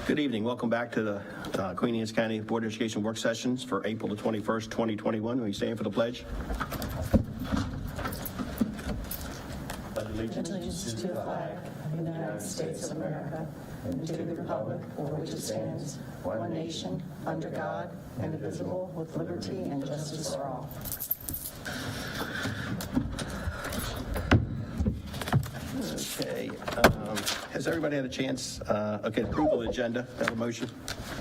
Good evening. Welcome back to the Queen Anne's County Board of Education work sessions for April the 21st, 2021. Will you stand for the pledge? Allegiance to the flag of the United States of America and to the republic for which it stands, one nation, under God, indivisible, with liberty and justice for all. Okay. Has everybody had a chance? Okay, approval of the agenda. Have a motion?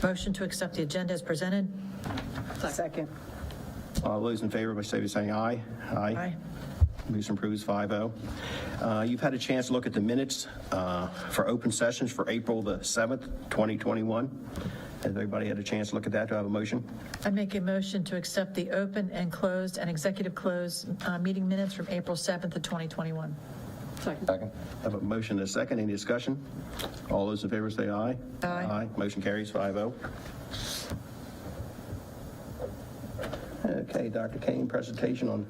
Motion to accept the agenda as presented. Second. All those in favor by saying aye. Aye. Motion approves 5-0. You've had a chance to look at the minutes for open sessions for April the 7th, 2021. Has everybody had a chance to look at that? Do I have a motion? I make a motion to accept the open and closed and executive closed meeting minutes from April 7th of 2021. Second. I have a motion and a second. Any discussion? All those in favor say aye. Aye. Motion carries 5-0. Okay, Dr. Kane, presentation on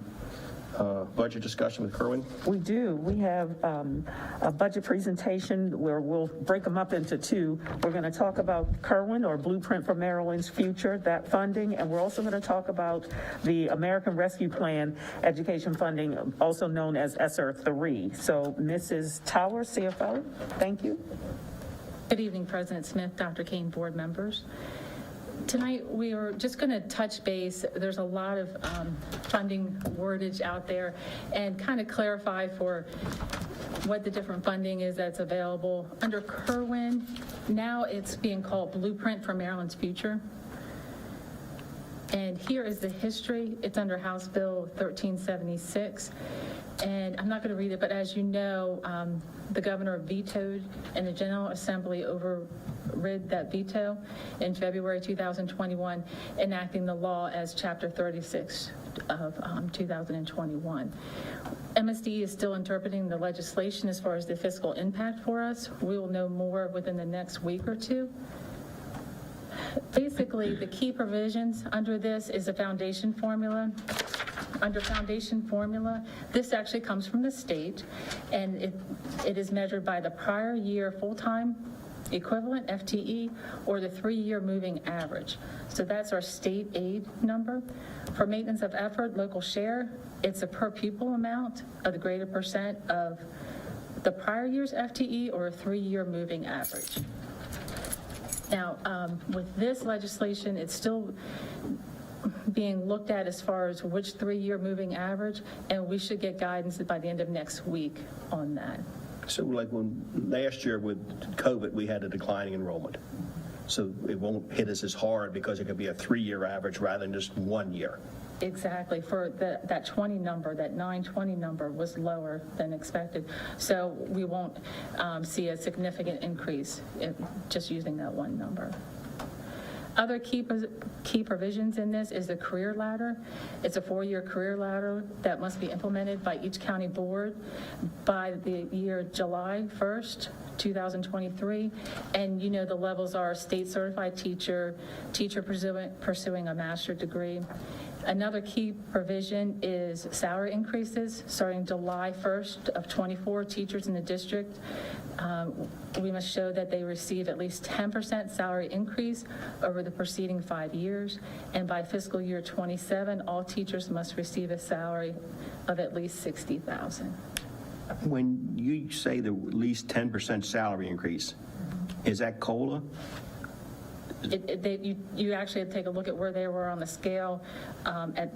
budget discussion with Kerwin. We do. We have a budget presentation where we'll break them up into two. We're going to talk about Kerwin, or Blueprint for Maryland's Future, that funding, and we're also going to talk about the American Rescue Plan education funding, also known as ESSER 3. So, Mrs. Tower, CFO, thank you. Good evening, President Smith, Dr. Kane, board members. Tonight, we are just going to touch base. There's a lot of funding wordage out there, and kind of clarify for what the different funding is that's available. Under Kerwin, now it's being called Blueprint for Maryland's Future. And here is the history. It's under House Bill 1376. And I'm not going to read it, but as you know, the governor vetoed, and the General Assembly overrid that veto in February 2021, enacting the law as Chapter 36 of 2021. MSD is still interpreting the legislation as far as the fiscal impact for us. We will know more within the next week or two. Basically, the key provisions under this is a foundation formula. Under foundation formula, this actually comes from the state, and it is measured by the prior year full-time equivalent, FTE, or the 3-year moving average. So that's our state aid number. For maintenance of effort, local share, it's a per pupil amount of the greater percent of the prior year's FTE or a 3-year moving average. Now, with this legislation, it's still being looked at as far as which 3-year moving average, and we should get guidance by the end of next week on that. So like when last year with COVID, we had a declining enrollment. So it won't hit us as hard because it could be a 3-year average rather than just 1 year. Exactly. For that 20 number, that 920 number was lower than expected. So we won't see a significant increase in just using that one number. Other key provisions in this is the career ladder. It's a 4-year career ladder that must be implemented by each county board by the year July 1st, 2023. And you know the levels are state certified teacher, teacher pursuing a master's degree. Another key provision is salary increases starting July 1st of 24. Teachers in the district, we must show that they receive at least 10% salary increase over the preceding 5 years. And by fiscal year 27, all teachers must receive a salary of at least $60,000. When you say the at least 10% salary increase, is that COLA? You actually take a look at where they were on the scale at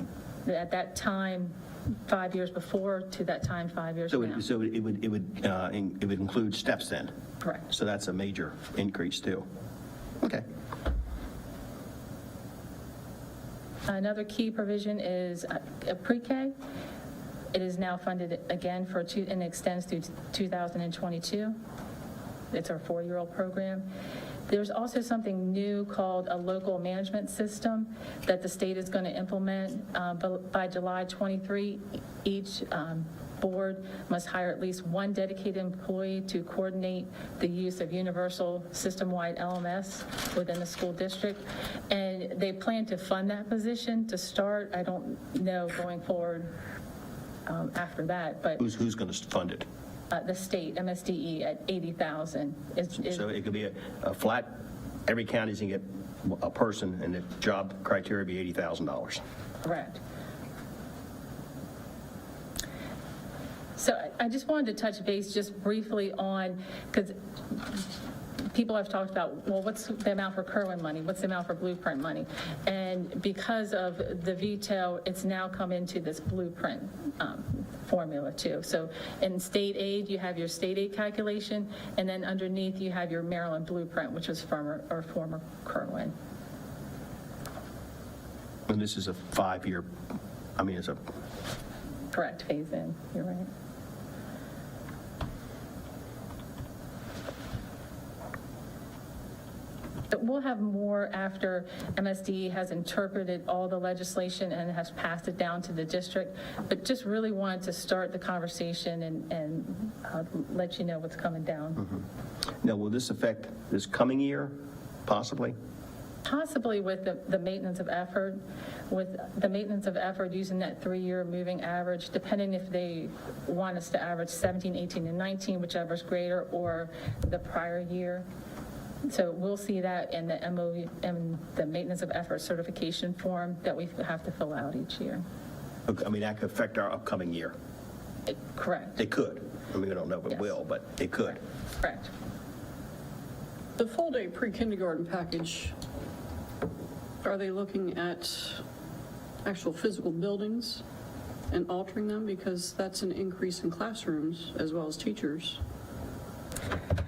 that time 5 years before to that time 5 years now. So it would include steps then? Correct. So that's a major increase too. Okay. Another key provision is a pre-K. It is now funded again and extends through 2022. It's our 4-year-old program. There's also something new called a local management system that the state is going to implement. By July 23, each board must hire at least one dedicated employee to coordinate the use of universal system-wide LMS within the school district. And they plan to fund that position to start. I don't know going forward after that, but Who's going to fund it? The state, MSDE, at $80,000. So it could be a flat every county's going to get a person, and the job criteria would be $80,000. Correct. So I just wanted to touch base just briefly on, because people have talked about, well, what's the amount for Kerwin money? What's the amount for Blueprint money? And because of the veto, it's now come into this Blueprint formula too. So in state aid, you have your state aid calculation, and then underneath you have your Maryland Blueprint, which was former Kerwin. And this is a 5-year, I mean, it's a, Correct, phase in, you're right. But we'll have more after MSD has interpreted all the legislation and has passed it down to the district, but just really wanted to start the conversation and let you know what's coming down. now, will this affect this coming year, possibly? Possibly with the maintenance of effort, using that 3-year moving average, depending if they want us to average 17, 18, and 19, whichever's greater, or the prior year. So we'll see that in the MOU and the maintenance of effort certification form that we have to fill out each year. I mean, that could affect our upcoming year. Correct. It could. I mean, we don't know if it Yes. will, but it could. Correct. The full-day pre-kindergarten package, are they looking at actual physical buildings and altering them? Because that's an increase in classrooms as well as teachers.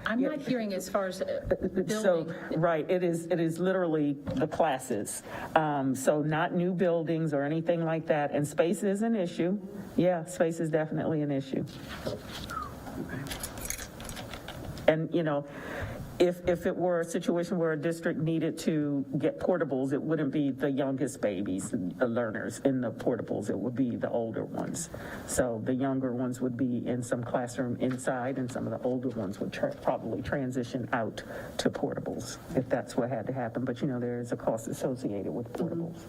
I'm not hearing as far as So, building. right, it is literally the classes. So not new buildings or anything like that. And space is an issue. Yeah, space is definitely an issue. And, you know, if it were a situation where a district needed to get portables, it wouldn't be the youngest babies, the learners in the portables, it would be the older ones. So the younger ones would be in some classroom inside, and some of the older ones would probably transition out to portables, if that's what had to happen. But, you know, there is a cost associated with portables.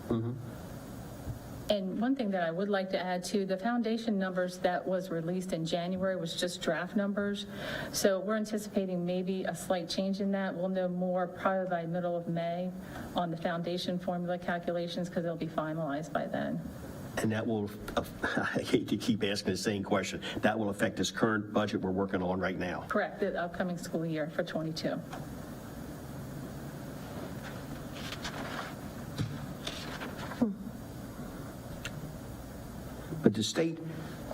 And one thing that I would like to add to, the foundation numbers that was released in January was just draft numbers. So we're anticipating maybe a slight change in that. We'll know more probably by middle of May on the foundation formula calculations, because they'll be finalized by then. And that will, I hate to keep asking the same question, that will affect this current budget we're working on right now. Correct, the upcoming school year for '22. But the state,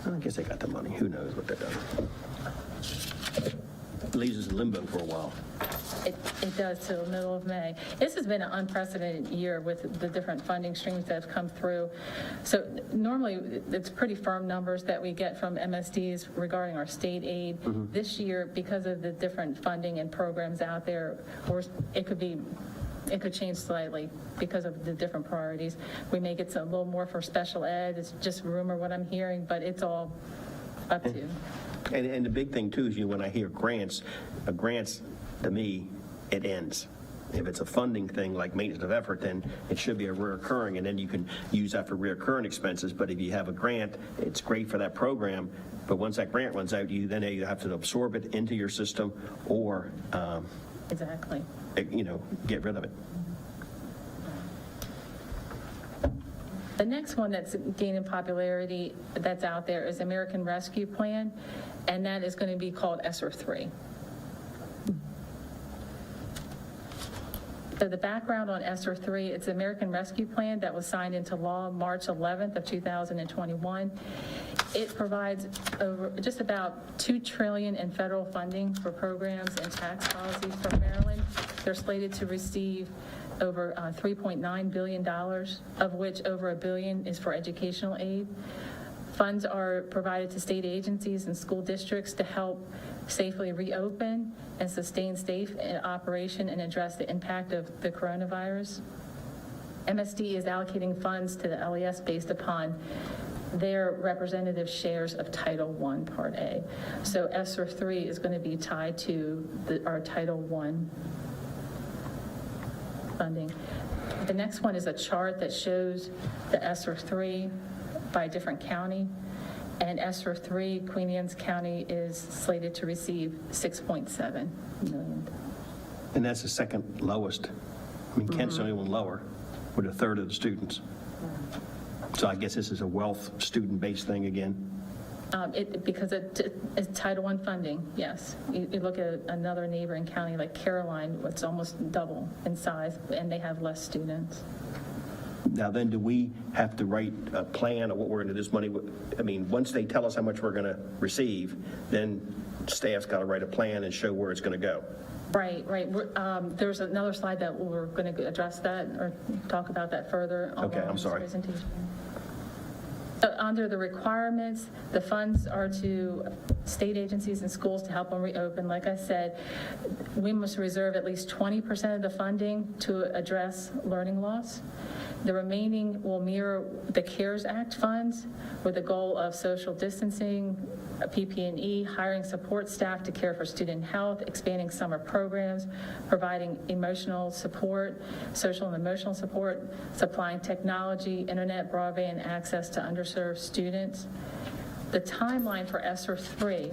I guess they got the money. Who knows what they're doing? It leaves us in limbo for a while. It does till the middle of May. This has been an unprecedented year with the different funding streams that have come through. So normally, it's pretty firm numbers that we get from MSDs regarding our state aid. This year, because of the different funding and programs out there, it could change slightly because of the different priorities. We may get a little more for special ed. It's just rumor what I'm hearing, but it's all up to. And the big thing too is, when I hear grants, to me, it ends. If it's a funding thing like maintenance of effort, then it should be a reoccurring, and then you can use that for reoccurring expenses. But if you have a grant, it's great for that program, but once that grant runs out, you then either have to absorb it into your system or, Exactly. get rid of it. The next one that's gaining popularity that's out there is American Rescue Plan, and that is going to be called ESSER 3. So the background on ESSER 3, it's the American Rescue Plan that was signed into law March 11th of 2021. It provides over just about $2 trillion in federal funding for programs and tax policies for Maryland. They're slated to receive over $3.9 billion, of which over $1 billion is for educational aid. Funds are provided to state agencies and school districts to help safely reopen and sustain safe operation and address the impact of the coronavirus. MSD is allocating funds to the LES based upon their representative shares of Title I, Part A. So ESSER 3 is going to be tied to our Title I funding. The next one is a chart that shows the ESSER 3 by different county. And ESSER 3, Queen Anne's County is slated to receive $6.7 million. And that's the second lowest. I mean, Kent's the only one lower, with a third of the students. So I guess this is a wealth student-based thing again. Because it's Title I funding, yes. You look at another neighboring county like Caroline, it's almost double in size, and they have less students. Now then, do we have to write a plan of what we're going to do this money? I mean, once they tell us how much we're going to receive, then staff's got to write a plan and show where it's going to go. Right. There's another slide that we're going to address that or talk about that further. Okay, I'm sorry. Presentation. Under the requirements, the funds are to state agencies and schools to help them reopen. Like I said, we must reserve at least 20% of the funding to address learning loss. The remaining will mirror the CARES Act funds with the goal of social distancing, PP&E, hiring support staff to care for student health, expanding summer programs, providing emotional support, social and emotional support, supplying technology, internet, broadband access to underserved students. The timeline for ESSER 3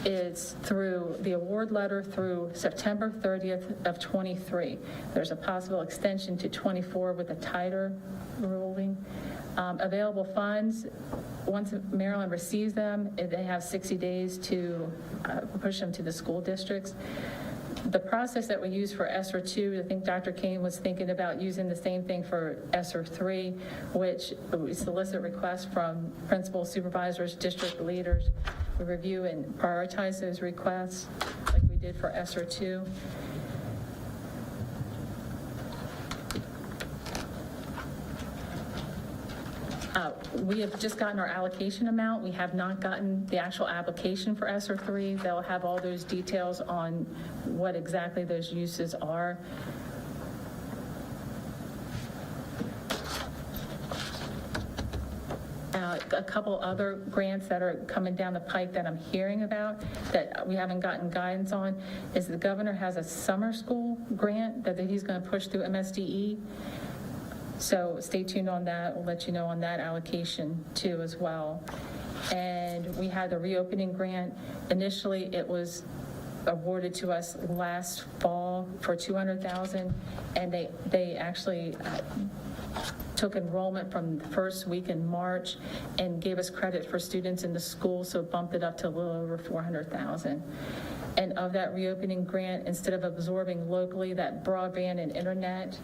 is through the award letter through September 30th of 23. There's a possible extension to 24 with a tighter ruling. Available funds, once Maryland receives them, they have 60 days to push them to the school districts. The process that we use for ESSER 2, I think Dr. Kane was thinking about using the same thing for ESSER 3, which we solicit requests from principals, supervisors, district leaders. We review and prioritize those requests like we did for ESSER 2. We have just gotten our allocation amount. We have not gotten the actual application for ESSER 3. They'll have all those details on what exactly those uses are. A couple other grants that are coming down the pike that I'm hearing about that we haven't gotten guidance on is the governor has a summer school grant that he's going to push through MSDE. So stay tuned on that. We'll let you know on that allocation too as well. And we had the reopening grant. Initially, it was awarded to us last fall for $200,000, and they actually took enrollment from the first week in March and gave us credit for students in the school, so bumped it up to a little over $400,000. And of that reopening grant, instead of absorbing locally that broadband and internet,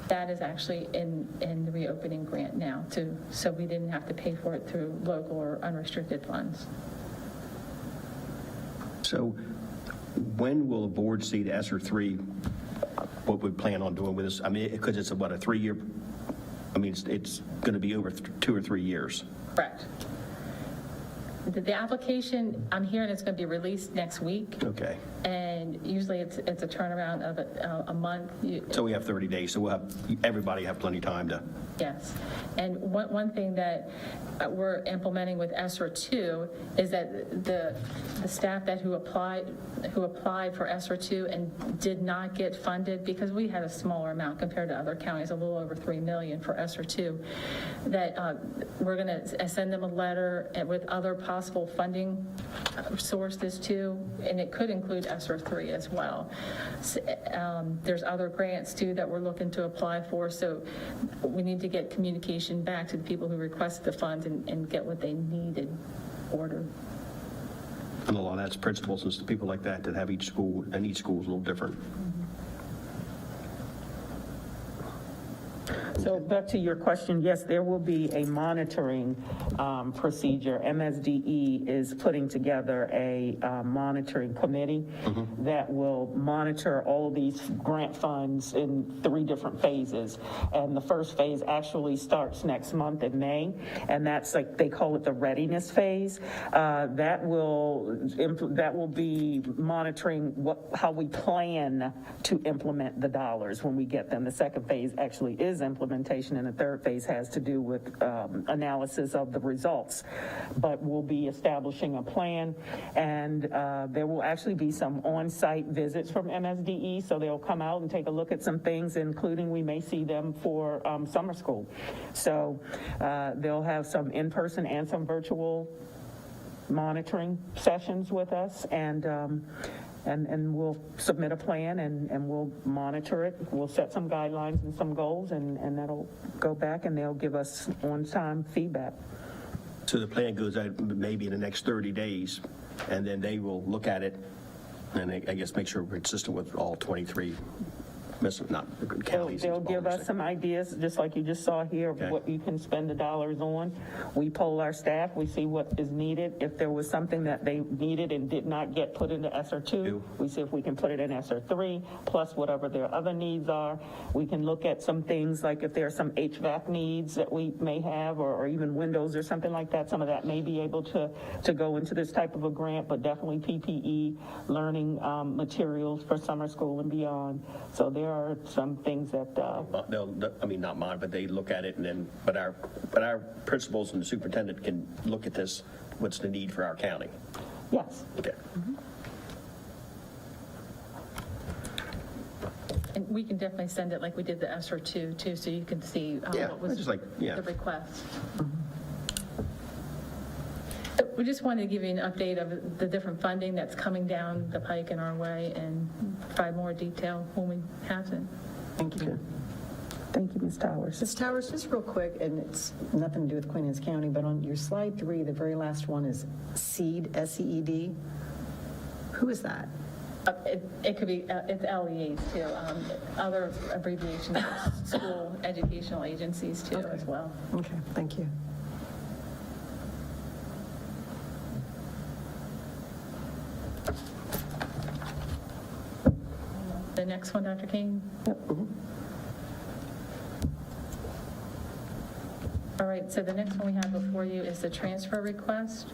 that is actually in the reopening grant now too, so we didn't have to pay for it through local or unrestricted funds. So when will the board see the ESSER 3, what we plan on doing with this? I mean, because it's about a 3-year, I mean, it's going to be over 2 or 3 years. Correct. The application, I'm hearing it's going to be released next week. Okay. And usually it's a turnaround of a month. So we have 30 days, so we'll have, everybody have plenty of time to. Yes. And one thing that we're implementing with ESSER 2 is that the staff who applied for ESSER 2 and did not get funded, because we had a smaller amount compared to other counties, a little over $3 million for ESSER 2, that we're going to send them a letter with other possible funding sources too, and it could include ESSER 3 as well. There's other grants too that we're looking to apply for, so we need to get communication back to the people who requested the funds and get what they needed ordered. And a lot of that's principals and people like that have each school, and each school is a little different. So back to your question, yes, there will be a monitoring procedure. MSDE is putting together a monitoring committee that will monitor all of these grant funds in 3 different phases. And the first phase actually starts next month in May, and that's like, they call it the readiness phase. That will be monitoring how we plan to implement the dollars when we get them. The second phase actually is implementation, and the third phase has to do with analysis of the results. But we'll be establishing a plan, and there will actually be some on-site visits from MSDE, so they'll come out and take a look at some things, including we may see them for summer school. So they'll have some in-person and some virtual monitoring sessions with us, and and we'll submit a plan and we'll monitor it. We'll set some guidelines and some goals, and that'll go back and they'll give us on-time feedback. So the plan goes out maybe in the next 30 days, and then they will look at it and I guess make sure we're consistent with all 23, not counties. They'll give us some ideas, just like you just saw here, of Okay. what you can spend the dollars on. We poll our staff, we see what is needed. If there was something that they needed and did not get put into ESSER 2, we see if we can put it in ESSER 3, plus whatever their other needs are. We can look at some things, like if there are some HVAC needs that we may have, or even windows or something like that. Some of that may be able to go into this type of a grant, but definitely PPE, learning materials for summer school and beyond. So there are some things that, Not mine, but they look at it and then, but our principals and the superintendent can look at this, what's the need for our county. yes. Okay. And we can definitely send it like we did the ESSER 2 too, so you can see Yeah, what was just like, yeah. the request. We just wanted to give you an update of the different funding that's coming down the pike in our way and provide more detail when we have it. Thank you. Thank you, Ms. Towers. Ms. Towers, just real quick, and it's nothing to do with Queen Anne's County, but on your slide 3, the very last one is SEED, S-E-E-D. Who is that? It could be, it's LEAs too, other abbreviations, school educational agencies too as well. Okay, thank you. The next one, Dr. King? All right, so the next one we have before you is the transfer request.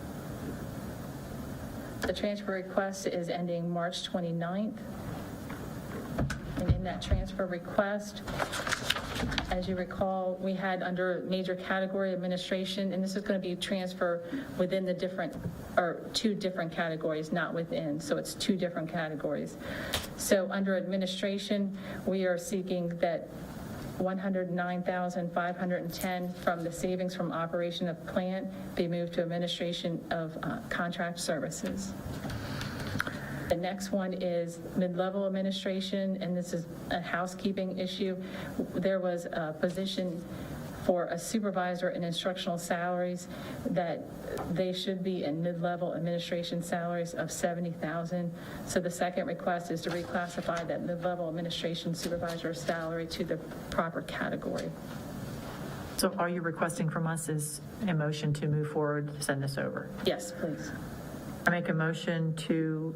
The transfer request is ending March 29th. And in that transfer request, as you recall, we had under major category administration, and this is going to be transfer within the different, or 2 different categories, not within, so it's 2 different categories. So under administration, we are seeking that $109,510 from the savings from operation of plant be moved to administration of contract services. The next one is mid-level administration, and this is a housekeeping issue. There was a position for a supervisor in instructional salaries that they should be in mid-level administration salaries of $70,000. So the second request is to reclassify that mid-level administration supervisor salary to the proper category. So all you're requesting from us is a motion to move forward, to send this over. Yes, please. I make a motion to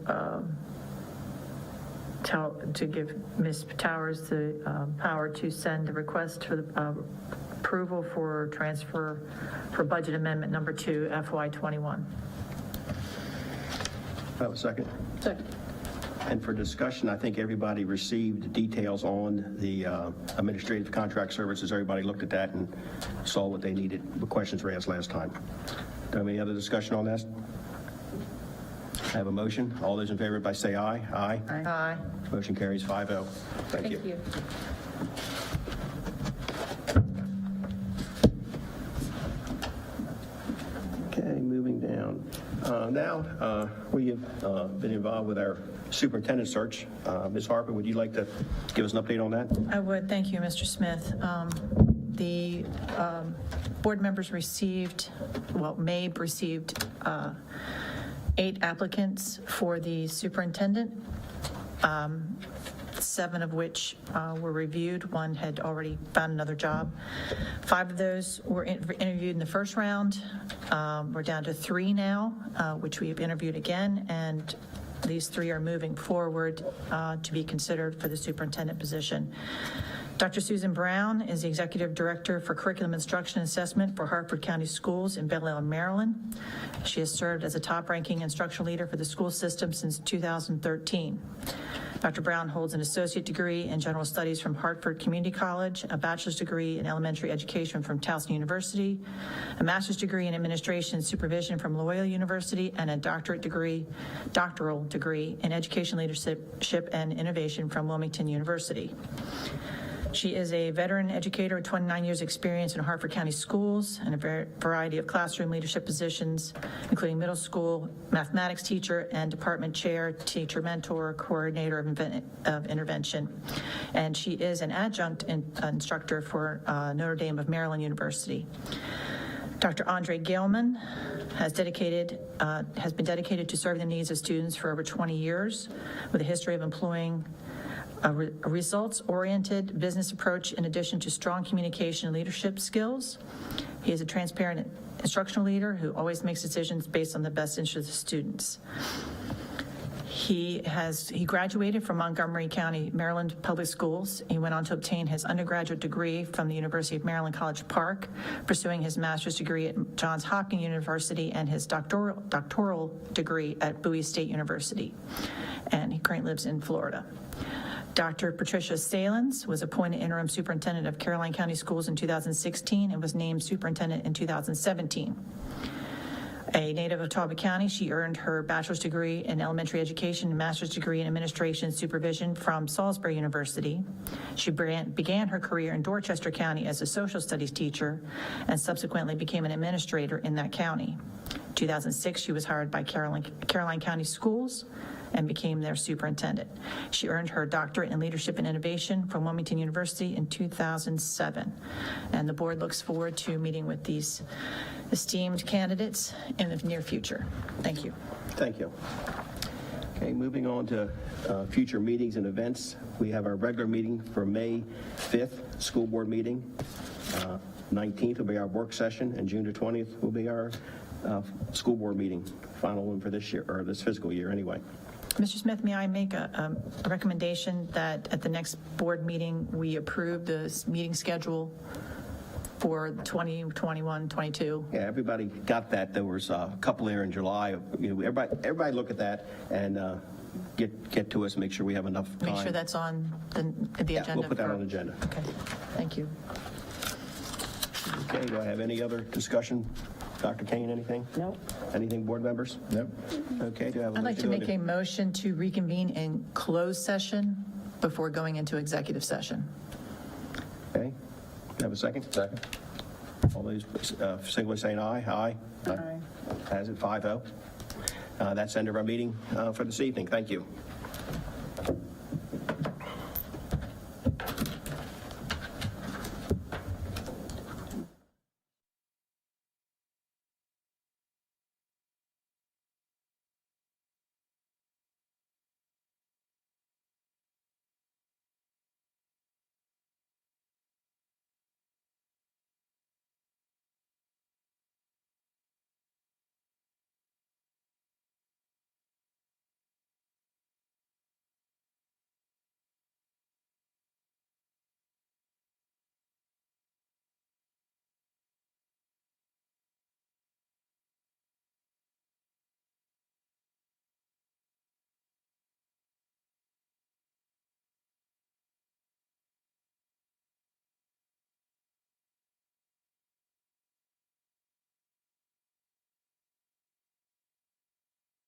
give Ms. Towers the power to send the request for the approval for transfer for budget amendment number 2, FY21. Have a second? Second. And for discussion, I think everybody received details on the administrative contract services. Everybody looked at that and saw what they needed, what questions were asked last time. Do you have any other discussion on that? I have a motion. All those in favor, by say aye. Aye. Aye. Motion carries 5-0. Thank you. Thank you. Okay, moving down. Now, we have been involved with our superintendent search. Ms. Harper, would you like to give us an update on that? I would, thank you, Mr. Smith. The board members received, MABE received 8 applicants for the superintendent, 7 of which were reviewed. 1 had already found another job. 5 of those were interviewed in the first round. We're down to 3 now, which we have interviewed again, and these 3 are moving forward to be considered for the superintendent position. Dr. Susan Brown is the Executive Director for Curriculum Instruction and Assessment for Hartford County Schools in Belle Isle, Maryland. She has served as a top-ranking instructional leader for the school system since 2013. Dr. Brown holds an associate degree in general studies from Hartford Community College, a bachelor's degree in elementary education from Towson University, a master's degree in administration and supervision from Loyola University, and a doctoral degree in education leadership and innovation from Wilmington University. She is a veteran educator with 29 years' experience in Hartford County Schools and a variety of classroom leadership positions, including middle school mathematics teacher and department chair, teacher mentor, coordinator of intervention. And she is an adjunct instructor for Notre Dame of Maryland University. Dr. Andre Gailman has been dedicated to serving the needs of students for over 20 years with a history of employing a results-oriented business approach in addition to strong communication and leadership skills. He is a transparent instructional leader who always makes decisions based on the best interests of students. He graduated from Montgomery County, Maryland Public Schools. He went on to obtain his undergraduate degree from the University of Maryland College Park, pursuing his master's degree at Johns Hopkins University and his doctoral degree at Bowie State University. And he currently lives in Florida. Dr. Patricia Salins was appointed interim superintendent of Caroline County Schools in 2016 and was named superintendent in 2017. A native of Talbot County, she earned her bachelor's degree in elementary education and master's degree in administration and supervision from Salisbury University. She began her career in Dorchester County as a social studies teacher and subsequently became an administrator in that county. In 2006, she was hired by Caroline County Schools and became their superintendent. She earned her doctorate in leadership and innovation from Wilmington University in 2007. And the board looks forward to meeting with these esteemed candidates in the near future. Thank you. Thank you. Okay, moving on to future meetings and events. We have our regular meeting for May 5th, school board meeting. 19th will be our work session, and June the 20th will be our school board meeting, final one for this year, or this fiscal year anyway. Mr. Smith, may I make a recommendation that at the next board meeting, we approve the meeting schedule for 2021, 22? Yeah, everybody got that. There was a couple there in July. You know, everybody look at that and get to us, make sure we have enough time. Make sure that's on the Yeah, agenda. we'll put that on the agenda. Okay, thank you. Okay, do I have any other discussion? Dr. Kane, anything? No. Anything, board members? Nope. Okay, do I have a I'd like to motion make a motion to reconvene in closed session before going into executive session. Okay, have a second? Second. All those signally saying aye. Aye. Aye. Has it 5-0? That's the end of our meeting for this evening. Thank you.